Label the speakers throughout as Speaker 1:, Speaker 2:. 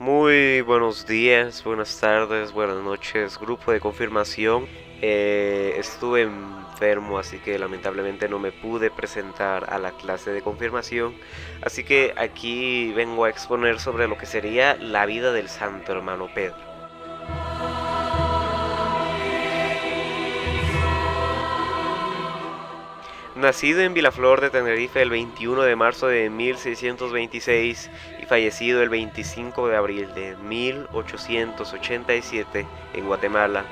Speaker 1: Muy buenos días, buenas tardes, buenas noches, grupo de confirmación. Estuve enfermo, así que lamentablemente no me pude presentar a la clase de confirmación. Así que aquí vengo a exponer sobre lo que sería la vida del santo hermano Pedro. Nacido en Vilaflor de Tenerife el 21 de marzo de 1626 y fallecido el 25 de abril de 1887 en Guatemala,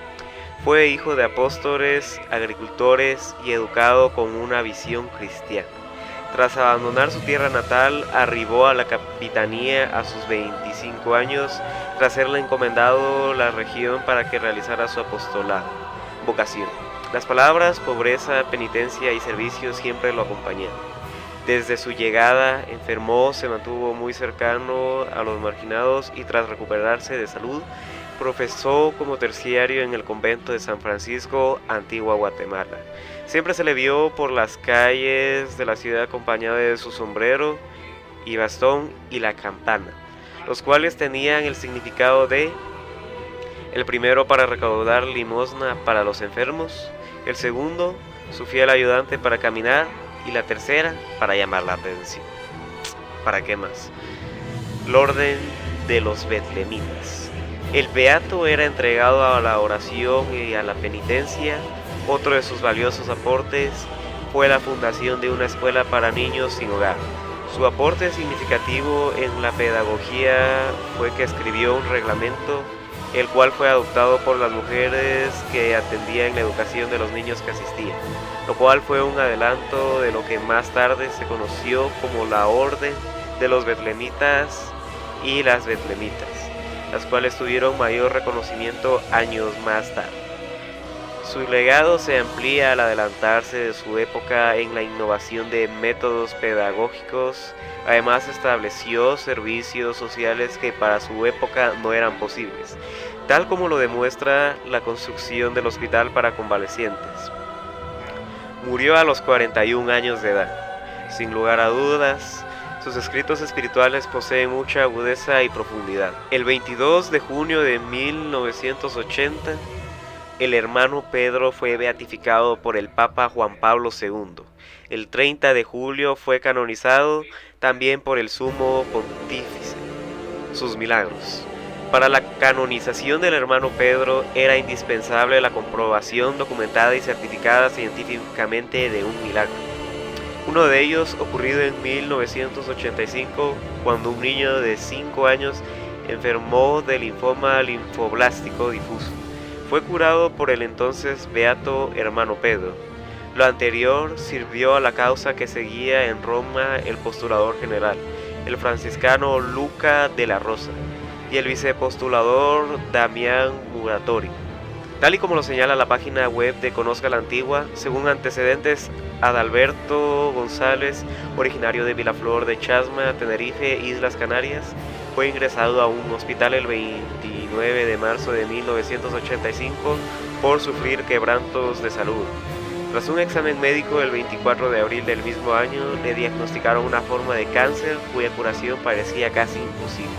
Speaker 1: fue hijo de apóstoles, agricultores y educado con una visión cristiana. Tras abandonar su tierra natal, arribó a la capitanía a sus 25 años, tras serle encomendado la región para que realizara su apostolado. Vocación. Las palabras pobreza, penitencia y servicio siempre lo acompañaron. Desde su llegada enfermó, se mantuvo muy cercano a los marginados y tras recuperarse de salud, profesó como terciario en el convento de San Francisco, Antigua Guatemala. Siempre se le vio por las calles de la ciudad acompañado de su sombrero y bastón y la campana, los cuales tenían el significado de: el primero para recaudar limosna para los enfermos, el segundo su fiel ayudante para caminar y la tercera para llamar la atención. ¿Para qué más? El orden de los betlemitas. El beato era entregado a la oración y a la penitencia. Otro de sus valiosos aportes fue la fundación de una escuela para niños sin hogar. Su aporte significativo en la pedagogía fue que escribió un reglamento, el cual fue adoptado por las mujeres que atendían la educación de los niños que asistían, lo cual fue un adelanto de lo que más tarde se conoció como la Orden de los Betlemitas y las Betlemitas, las cuales tuvieron mayor reconocimiento años más tarde. Su legado se amplía al adelantarse de su época en la innovación de métodos pedagógicos. Además estableció servicios sociales que para su época no eran posibles, tal como lo demuestra la construcción del hospital para convalecientes. Murió a los 41 años de edad. Sin lugar a dudas, sus escritos espirituales poseen mucha agudeza y profundidad. El 22 de junio de 1980, el hermano Pedro fue beatificado por el Papa Juan Pablo II. El 30 de julio fue canonizado también por el Sumo Pontífice. Sus milagros. Para la canonización del hermano Pedro era indispensable la comprobación documentada y certificada científicamente de un milagro. Uno de ellos ocurrido en 1985, cuando un niño de 5 años enfermó de linfoma linfoblástico difuso. Fue curado por el entonces beato hermano Pedro. Lo anterior sirvió a la causa que seguía en Roma el postulador general, el franciscano Luca de la Rosa, y el vicepostulador Damián Muratori. Tal y como lo señala la página web de Conozca la Antigua, según antecedentes, Adalberto González, originario de Vilaflor de Chasma, Tenerife, Islas Canarias, fue ingresado a un hospital el 29 de marzo de 1985 por sufrir quebrantos de salud. Tras un examen médico el 24 de abril del mismo año, le diagnosticaron una forma de cáncer cuya curación parecía casi imposible.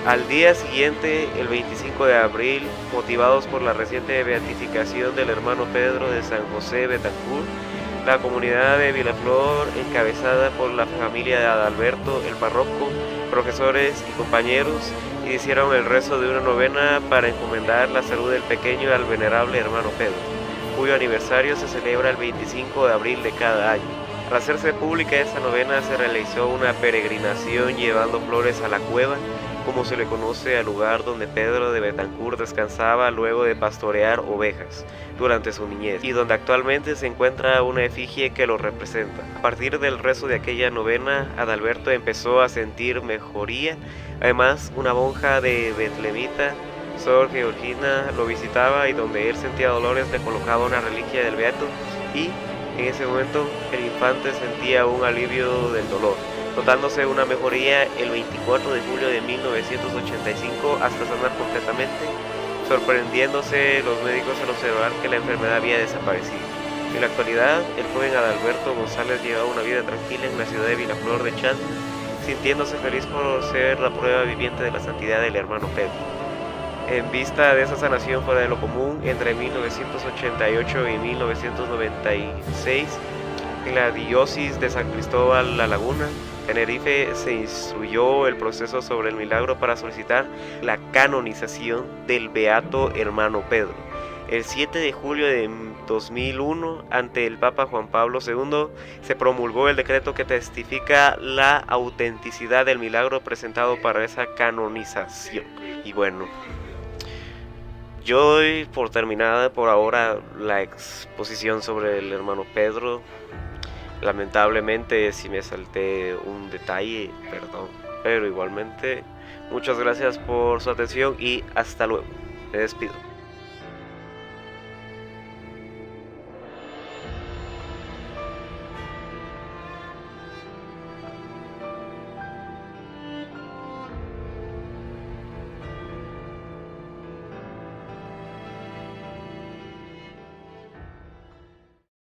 Speaker 1: Al día siguiente, el 25 de abril, motivados por la reciente beatificación del hermano Pedro de San José Betancourt, la comunidad de Vilaflor, encabezada por la familia de Adalberto, el párroco, profesores y compañeros, hicieron el rezo de una novena para encomendar la salud del pequeño al venerable hermano Pedro, cuyo aniversario se celebra el 25 de abril de cada año. Al hacerse pública esta novena se realizó una peregrinación llevando flores a la cueva, como se le conoce al lugar donde Pedro de Betancourt descansaba luego de pastorear ovejas durante su niñez, y donde actualmente se encuentra una efigie que lo representa. A partir del rezo de aquella novena, Adalberto empezó a sentir mejoría. Además, una monja de Betlemita, Sor Georgina, lo visitaba y donde él sentía dolores le colocaba una reliquia del beato y en ese momento el infante sentía un alivio del dolor, notándose una mejoría el 24 de julio de 1985 hasta sanar completamente, sorprendiéndose los médicos al observar que la enfermedad había desaparecido. En la actualidad, el joven Adalberto González lleva una vida tranquila en la ciudad de Vilaflor de Chasma sintiéndose feliz por ser la prueba viviente de la santidad del hermano Pedro. En vista de esa sanación fuera de lo común, entre 1988 y 1996, en la diócesis de San Cristóbal La Laguna, Tenerife, se instruyó el proceso sobre el milagro para solicitar la canonización del beato hermano Pedro. El 7 de julio de 2001, ante el Papa Juan Pablo II, se promulgó el decreto que testifica la autenticidad del milagro presentado para esa canonización. Y bueno, yo doy por terminada por ahora la exposición sobre el hermano Pedro. Lamentablemente si me salté un detalle, perdón, pero igualmente muchas gracias por su atención y hasta luego. Me despido.